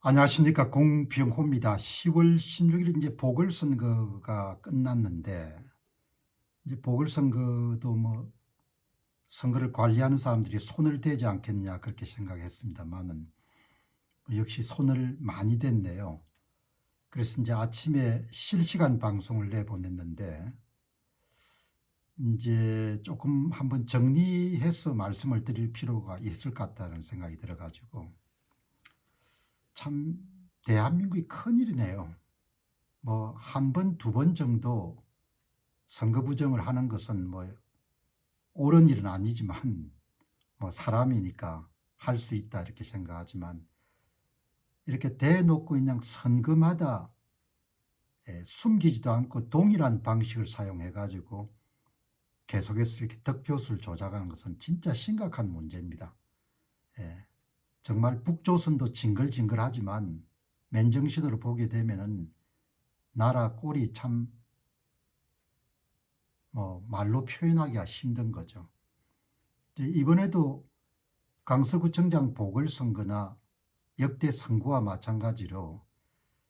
안녕하십니까. 공병호입니다. 10월 16일 이제 보궐선거가 끝났는데, 이제 보궐선거도 뭐 선거를 관리하는 사람들이 손을 대지 않겠냐 그렇게 생각했습니다만은 역시 손을 많이 댔네요. 그래서 이제 아침에 실시간 방송을 내보냈는데, 이제 조금 한번 정리해서 말씀을 드릴 필요가 있을 것 같다는 생각이 들어가지고, 참 대한민국이 큰일이네요. 뭐 한 번, 두 번 정도 선거 부정을 하는 것은 뭐 옳은 일은 아니지만 뭐 사람이니까 할 수 있다 이렇게 생각하지만, 이렇게 대놓고 그냥 선거마다 숨기지도 않고 동일한 방식을 사용해 가지고 계속해서 이렇게 득표수를 조작하는 것은 진짜 심각한 문제입니다. 예, 정말 북조선도 징글징글하지만 맨정신으로 보게 되면은 나라 꼴이 참 뭐 말로 표현하기가 힘든 거죠. 이번에도 강서구청장 보궐선거나 역대 선거와 마찬가지로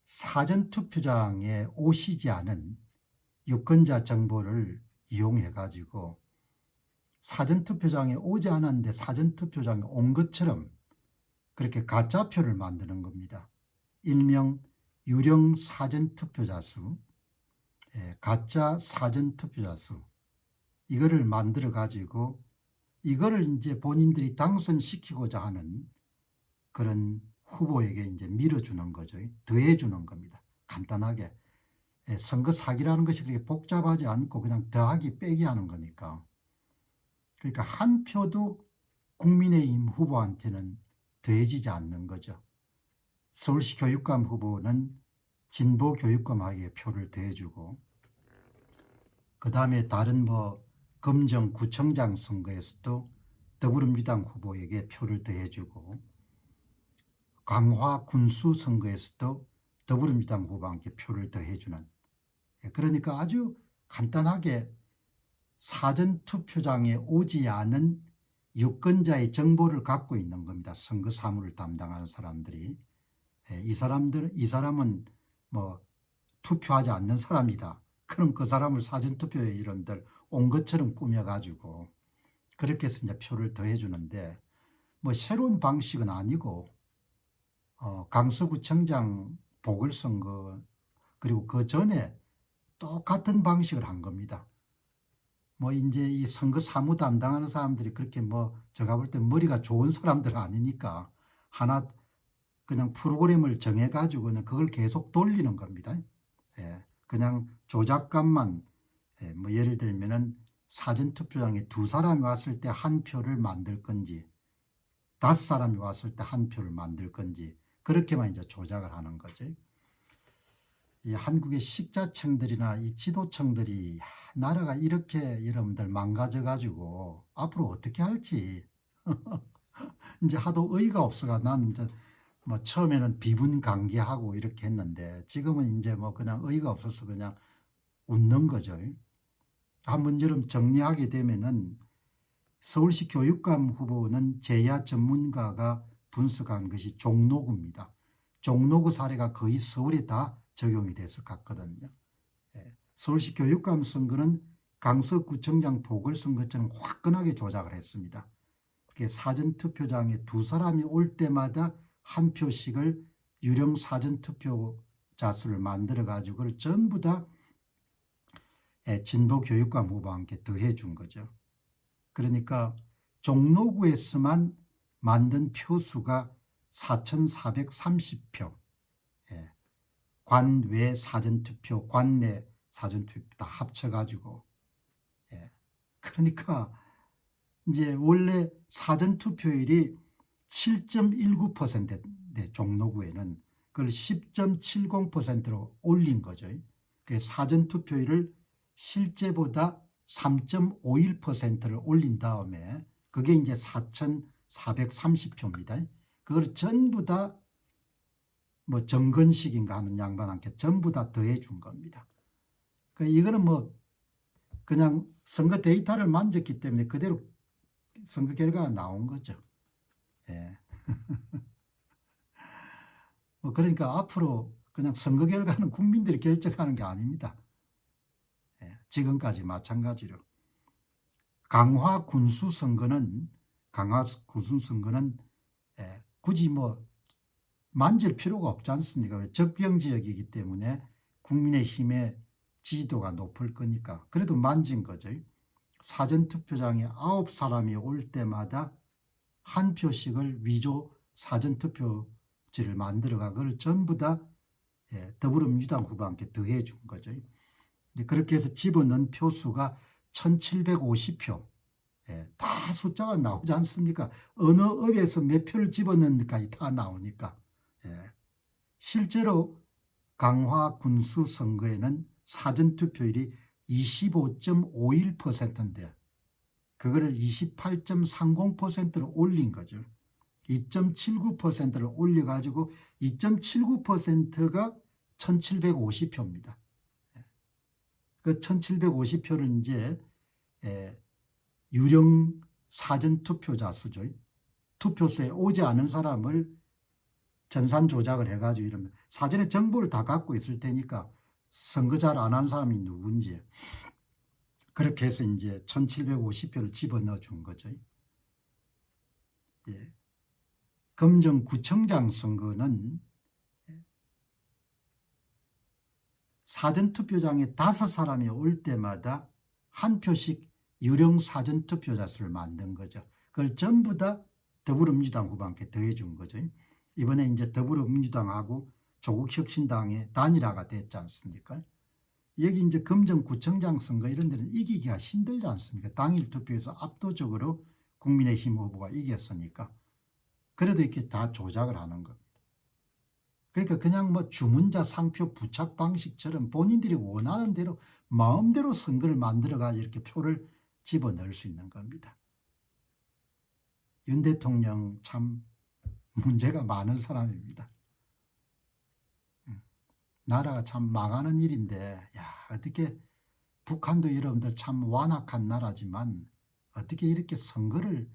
사전투표장에 오시지 않은 유권자 정보를 이용해 가지고 사전투표장에 오지 않았는데 사전투표장에 온 것처럼 그렇게 가짜표를 만드는 겁니다. 일명 유령 사전투표자 수, 가짜 사전투표자 수, 이거를 만들어 가지고 이거를 이제 본인들이 당선시키고자 하는 그런 후보에게 이제 밀어주는 거죠. 더해주는 겁니다. 간단하게. 선거 사기라는 것이 그렇게 복잡하지 않고 그냥 더하기 빼기 하는 거니까. 그러니까 한 표도 국민의힘 후보한테는 더해지지 않는 거죠. 서울시 교육감 후보는 진보 교육감에게 표를 더해주고, 그 다음에 다른 뭐 금정구청장 선거에서도 더불어민주당 후보에게 표를 더해주고, 강화 군수 선거에서도 더불어민주당 후보한테 표를 더해주는, 그러니까 아주 간단하게 사전투표장에 오지 않은 유권자의 정보를 갖고 있는 겁니다. 선거 사무를 담당하는 사람들이. 이 사람은 뭐 투표하지 않는 사람이다. 그럼 그 사람을 사전투표에 이런들 온 것처럼 꾸며가지고 그렇게 해서 이제 표를 더해주는데, 뭐 새로운 방식은 아니고, 강서구청장 보궐선거 그리고 그 전에 똑같은 방식을 한 겁니다. 뭐 이제 이 선거 사무 담당하는 사람들이 그렇게 뭐 제가 볼 때 머리가 좋은 사람들 아니니까 하나 그냥 프로그램을 정해 가지고 그냥 그걸 계속 돌리는 겁니다. 그냥 조작감만, 뭐 예를 들면은 사전투표장에 두 사람이 왔을 때 한 표를 만들 건지 다섯 사람이 왔을 때 한 표를 만들 건지 그렇게만 이제 조작을 하는 거죠. 이 한국의 식자청들이나 이 지도청들이 나라가 이렇게 여러분들 망가져 가지고 앞으로 어떻게 할지 이제 하도 의의가 없어가 나는 이제 뭐 처음에는 비분강개하고 이렇게 했는데 지금은 이제 뭐 그냥 의의가 없어서 그냥 웃는 거죠. 한번 여러분 정리하게 되면은 서울시 교육감 후보는 제야 전문가가 분석한 것이 종로구입니다. 종로구 사례가 거의 서울에 다 적용이 돼서 갔거든요. 서울시 교육감 선거는 강서구청장 보궐선거처럼 화끈하게 조작을 했습니다. 사전투표장에 두 사람이 올 때마다 한 표씩을 유령 사전투표자 수를 만들어 가지고 그걸 전부 다 진보 교육감 후보와 함께 더해 준 거죠. 그러니까 종로구에서만 만든 표수가 4,430표, 관외 사전투표, 관내 사전투표 다 합쳐가지고, 그러니까 이제 원래 사전투표율이 7.19%인데 종로구에는 그걸 10.70%로 올린 거죠. 그 사전투표율을 실제보다 3.51%를 올린 다음에 그게 이제 4,430표입니다. 그걸 전부 다 뭐 정건식인가 하는 양반한테 전부 다 더해 준 겁니다. 그러니까 이거는 뭐 그냥 선거 데이터를 만졌기 때문에 그대로 선거 결과가 나온 거죠. 예. 뭐 그러니까 앞으로 그냥 선거 결과는 국민들이 결정하는 게 아닙니다. 예, 지금까지 마찬가지로 강화 군수 선거는 예, 굳이 뭐 만질 필요가 없지 않습니까? 왜 적병 지역이기 때문에 국민의힘의 지지도가 높을 거니까. 그래도 만진 거죠. 사전투표장에 9사람이 올 때마다 한 표씩을 위조 사전투표지를 만들어가 그걸 전부 다 더불어민주당 후보한테 더해 준 거죠. 그렇게 해서 집어넣은 표수가 1750표. 다 숫자가 나오지 않습니까? 어느 업에서 몇 표를 집어넣는지까지 다 나오니까. 실제로 강화 군수 선거에는 사전투표율이 25.51%인데 그거를 28.30%로 올린 거죠. 2.79%를 올려가지고 2.79%가 1750표입니다. 그 1750표를 이제 유령 사전투표자 수죠. 투표소에 오지 않은 사람을 전산 조작을 해가지고 이러면 사전에 정보를 다 갖고 있을 테니까 선거 잘 안 한 사람이 누군지 그렇게 해서 이제 1750표를 집어넣어 준 거죠. 예. 금정구청장 선거는 사전투표장에 5사람이 올 때마다 한 표씩 유령 사전투표자 수를 만든 거죠. 그걸 전부 다 더불어민주당 후보한테 더해 준 거죠. 이번에 이제 더불어민주당하고 조국혁신당의 단일화가 됐지 않습니까? 여기 이제 금정구청장 선거 이런 데는 이기기가 힘들지 않습니까? 당일 투표에서 압도적으로 국민의힘 후보가 이겼으니까. 그래도 이렇게 다 조작을 하는 겁니다. 그러니까 그냥 뭐 주문자 상표 부착 방식처럼 본인들이 원하는 대로 마음대로 선거를 만들어가지고 이렇게 표를 집어넣을 수 있는 겁니다. 윤 대통령 참 문제가 많은 사람입니다. 나라가 참 망하는 일인데 야 어떻게 북한도 여러분들 참 완악한 나라지만 어떻게 이렇게 선거를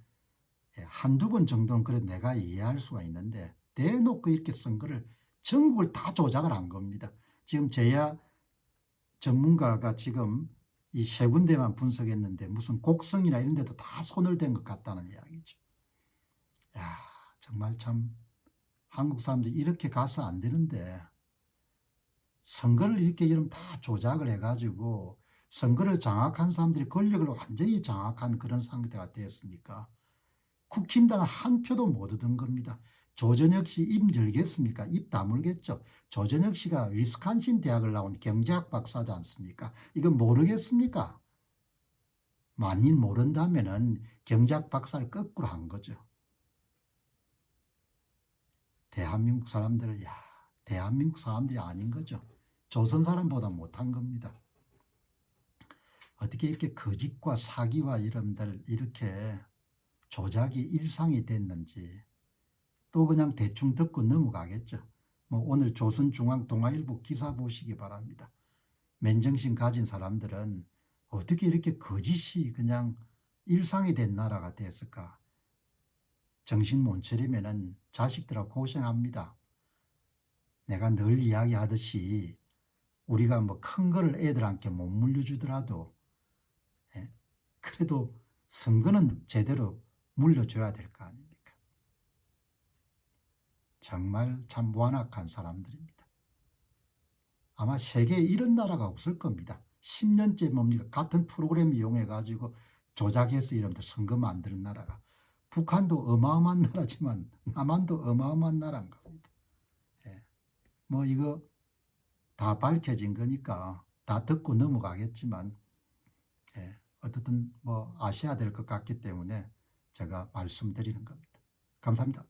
한두 번 정도는 그래 내가 이해할 수가 있는데 대놓고 이렇게 선거를 전국을 다 조작을 한 겁니다. 지금 제야 전문가가 지금 이 세 군데만 분석했는데 무슨 곡성이나 이런 데도 다 손을 댄 것 같다는 이야기죠. 야 정말 참 한국 사람들이 이렇게 가서 안 되는데 선거를 이렇게 이러면 다 조작을 해가지고 선거를 장악한 사람들이 권력을 완전히 장악한 그런 상태가 됐으니까 국힘당은 한 표도 못 얻은 겁니다. 조전혁 씨 입 열겠습니까? 입 다물겠죠. 조전혁 씨가 위스콘신 대학을 나온 경제학 박사지 않습니까? 이거 모르겠습니까? 만일 모른다면은 경제학 박사를 거꾸로 한 거죠. 대한민국 사람들을 대한민국 사람들이 아닌 거죠. 조선 사람보다 못한 겁니다. 어떻게 이렇게 거짓과 사기와 이런들 이렇게 조작이 일상이 됐는지 또 그냥 대충 듣고 넘어가겠죠. 뭐 오늘 조선중앙동아일보 기사 보시기 바랍니다. 맨정신 가진 사람들은 어떻게 이렇게 거짓이 그냥 일상이 된 나라가 됐을까. 정신 못 차리면은 자식들하고 고생합니다. 내가 늘 이야기하듯이 우리가 뭐 큰 거를 애들한테 못 물려주더라도 그래도 선거는 제대로 물려줘야 될 거 아닙니까? 정말 참 완악한 사람들입니다. 아마 세계에 이런 나라가 없을 겁니다. 10년째 뭡니까? 같은 프로그램 이용해 가지고 조작해서 이름들 선거 만드는 나라가. 북한도 어마어마한 나라지만 남한도 어마어마한 나라인 겁니다. 뭐 이거 다 밝혀진 거니까 다 듣고 넘어가겠지만 어떻든 뭐 아셔야 될 것 같기 때문에 제가 말씀드리는 겁니다. 감사합니다.